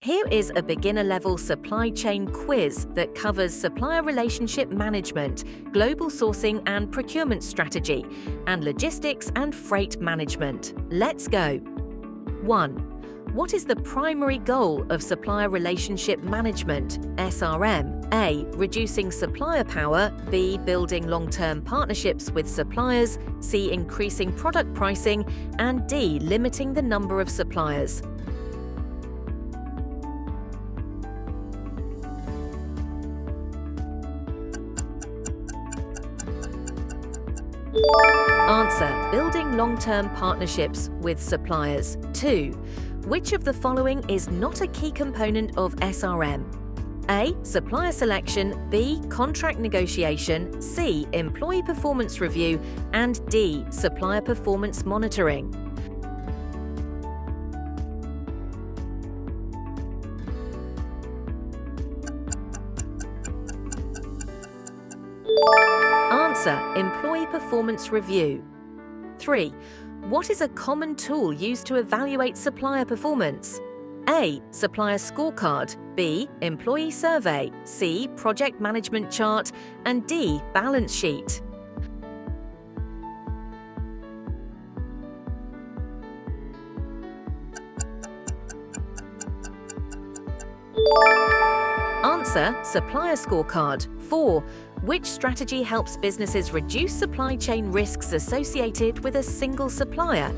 Here is a beginner-level supply chain quiz that covers supplier relationship management, global sourcing and procurement strategy, and logistics and freight management. Let's go. 1. What is the primary goal of supplier relationship management, SRM? A. Reducing supplier power. B. Building long-term partnerships with suppliers. C. Increasing product pricing. And D. Limiting the number of suppliers. Answer: building long-term partnerships with suppliers. 2. Which of the following is not a key component of SRM? A. Supplier selection. B. Contract negotiation. C. Employee performance review. And D. Supplier performance monitoring. Answer: employee performance review. 3. What is a common tool used to evaluate supplier performance? A. Supplier scorecard. B. Employee survey. C. Project management chart. And D. Balance sheet. Answer: supplier scorecard. 4. Which strategy helps businesses reduce supply chain risks associated with a single supplier?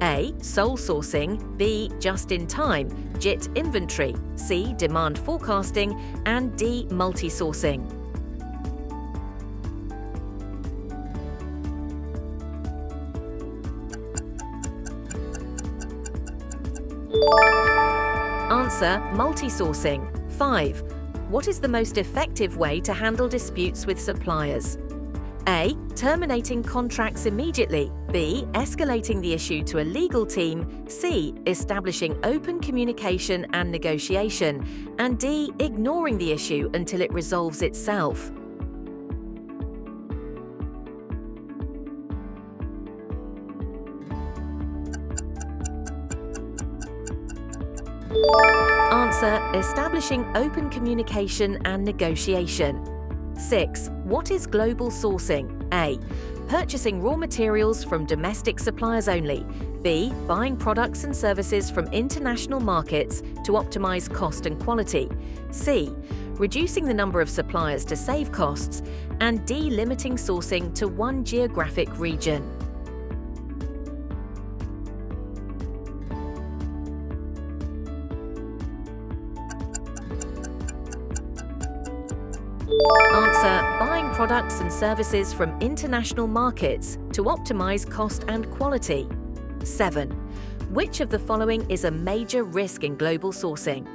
A. Sole sourcing. B. Just-in-time, JIT inventory. C. Demand forecasting. And D. Multi-sourcing. Answer: multi-sourcing. 5. What is the most effective way to handle disputes with suppliers? A. Terminating contracts immediately. B. Escalating the issue to a legal team. C. Establishing open communication and negotiation. And D. Ignoring the issue until it resolves itself. Answer: establishing open communication and negotiation. 6. What is global sourcing? A. Purchasing raw materials from domestic suppliers only. B. Buying products and services from international markets to optimize cost and quality. C. Reducing the number of suppliers to save costs. And D. Limiting sourcing to one geographic region. Answer: buying products and services from international markets to optimize cost and quality. 7. Which of the following is a major risk in global sourcing?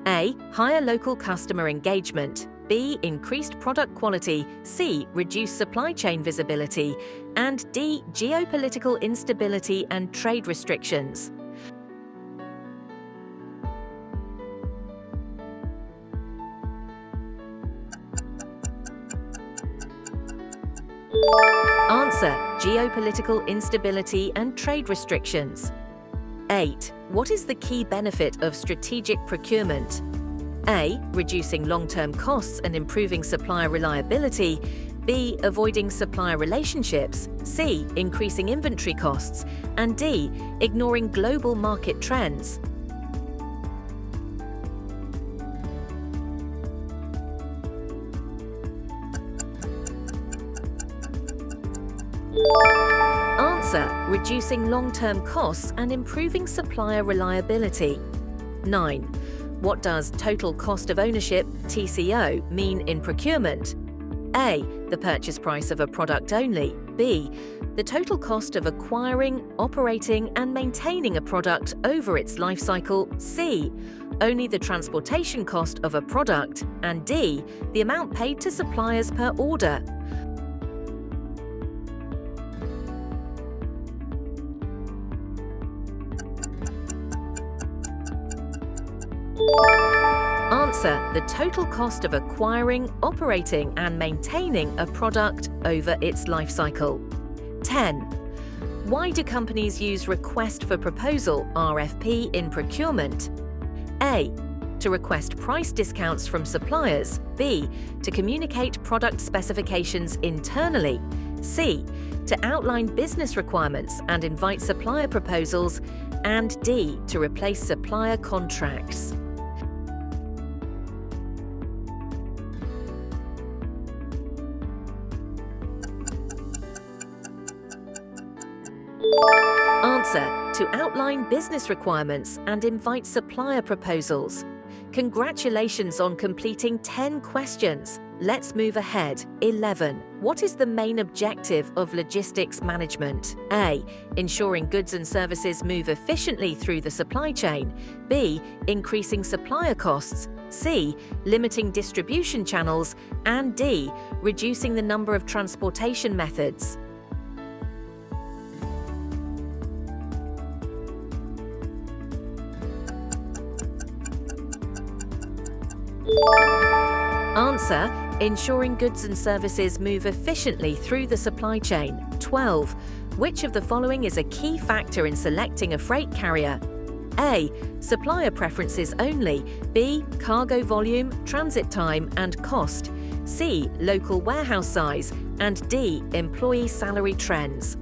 A. Higher local customer engagement. B. Increased product quality. C. Reduced supply chain visibility. And D. Geopolitical instability and trade restrictions. Answer: geopolitical instability and trade restrictions. 8. What is the key benefit of strategic procurement? A. Reducing long-term costs and improving supplier reliability. B. Avoiding supplier relationships. C. Increasing inventory costs. And D. Ignoring global market trends. Answer: reducing long-term costs and improving supplier reliability. 9. What does total cost of ownership, TCO, mean in procurement? A. The purchase price of a product only. B. The total cost of acquiring, operating and maintaining a product over its life cycle. C. Only the transportation cost of a product. And D. The amount paid to suppliers per order. Answer: the total cost of acquiring, operating and maintaining a product over its life cycle. 10. Why do companies use request for proposal, RFP, in procurement? A. To request price discounts from suppliers. B. To communicate product specifications internally. C. To outline business requirements and invite supplier proposals. And D. To replace supplier contracts. Answer: to outline business requirements and invite supplier proposals. Congratulations on completing 10 questions. Let's move ahead. 11. What is the main objective of logistics management? A. Ensuring goods and services move efficiently through the supply chain. B. Increasing supplier costs. C. Limiting distribution channels. And D. Reducing the number of transportation methods. Answer: ensuring goods and services move efficiently through the supply chain. 12. Which of the following is a key factor in selecting a freight carrier? A. Supplier preferences only. B. Cargo volume, transit time, and cost. C. Local warehouse size. And D. Employee salary trends.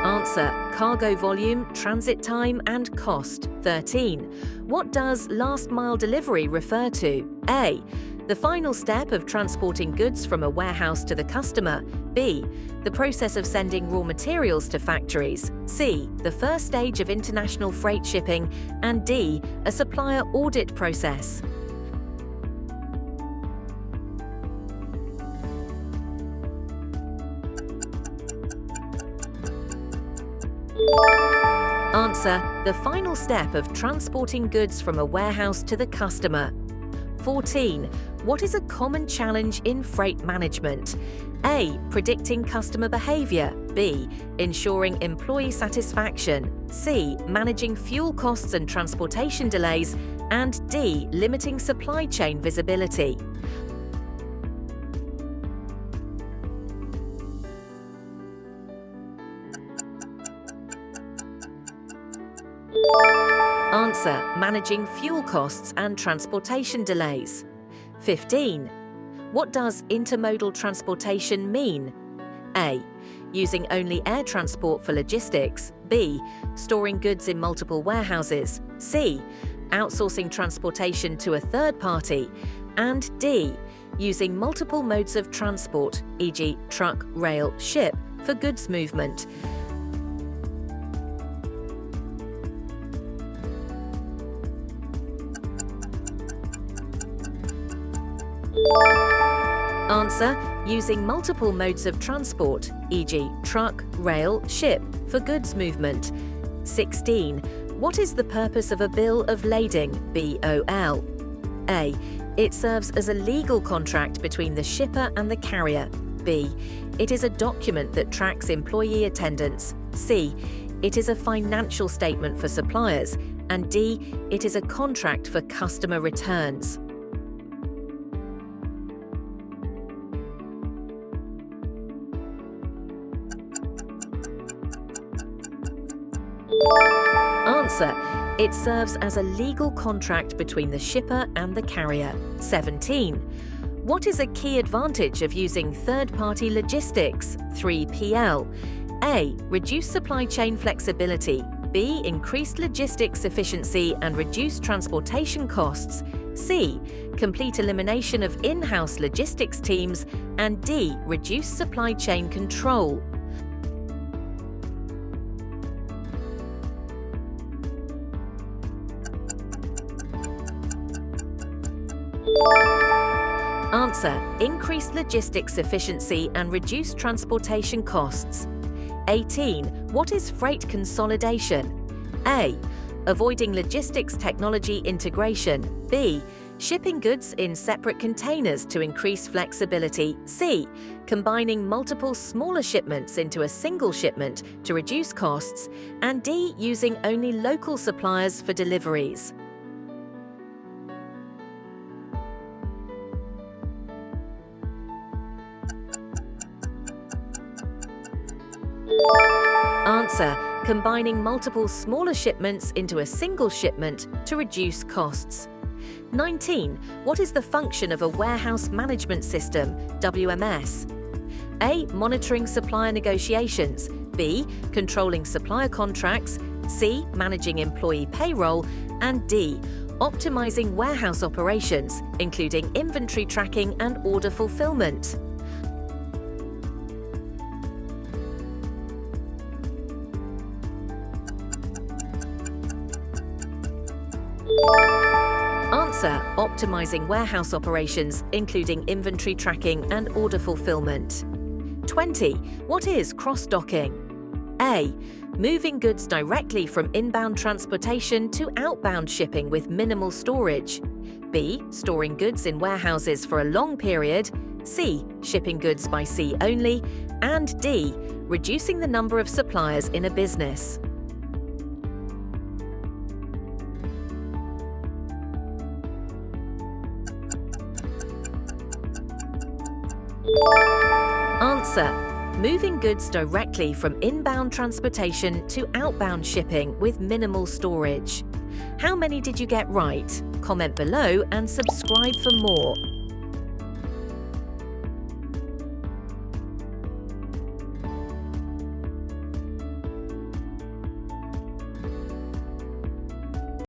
Answer: cargo volume, transit time, and cost. 13. What does last mile delivery refer to? A. The final step of transporting goods from a warehouse to the customer. B. The process of sending raw materials to factories. C. The first stage of international freight shipping. And D. A supplier audit process. Answer: the final step of transporting goods from a warehouse to the customer. 14. What is a common challenge in freight management? A. Predicting customer behavior. B. Ensuring employee satisfaction. C. Managing fuel costs and transportation delays. And D. Limiting supply chain visibility. Answer: managing fuel costs and transportation delays. 15. What does intermodal transportation mean? A. Using only air transport for logistics. B. Storing goods in multiple warehouses. C. Outsourcing transportation to a third party. And D. Using multiple modes of transport, e.g. truck, rail, ship, for goods movement. Answer: using multiple modes of transport, e.g. truck, rail, ship, for goods movement. 16. What is the purpose of a bill of lading, BOL? A. It serves as a legal contract between the shipper and the carrier. B. It is a document that tracks employee attendance. C. It is a financial statement for suppliers. And D. It is a contract for customer returns. Answer: it serves as a legal contract between the shipper and the carrier. 17. What is a key advantage of using third-party logistics, 3PL? A. Reduced supply chain flexibility. B. Increased logistics efficiency and reduced transportation costs. C. Complete elimination of in-house logistics teams. And D. Reduced supply chain control. Answer: increased logistics efficiency and reduced transportation costs. 18. What is freight consolidation? A. Avoiding logistics technology integration. B. Shipping goods in separate containers to increase flexibility. C. Combining multiple smaller shipments into a single shipment to reduce costs. And D. Using only local suppliers for deliveries. Answer: combining multiple smaller shipments into a single shipment to reduce costs. 19. What is the function of a warehouse management system, WMS? A. Monitoring supplier negotiations. B. Controlling supplier contracts. C. Managing employee payroll. And D. Optimizing warehouse operations, including inventory tracking and order fulfillment. Answer: optimizing warehouse operations, including inventory tracking and order fulfillment. 20. What is cross-docking? A. Moving goods directly from inbound transportation to outbound shipping with minimal storage. B. Storing goods in warehouses for a long period. C. Shipping goods by sea only. And D. Reducing the number of suppliers in a business. Answer: moving goods directly from inbound transportation to outbound shipping with minimal storage. How many did you get right? Comment below and subscribe for more.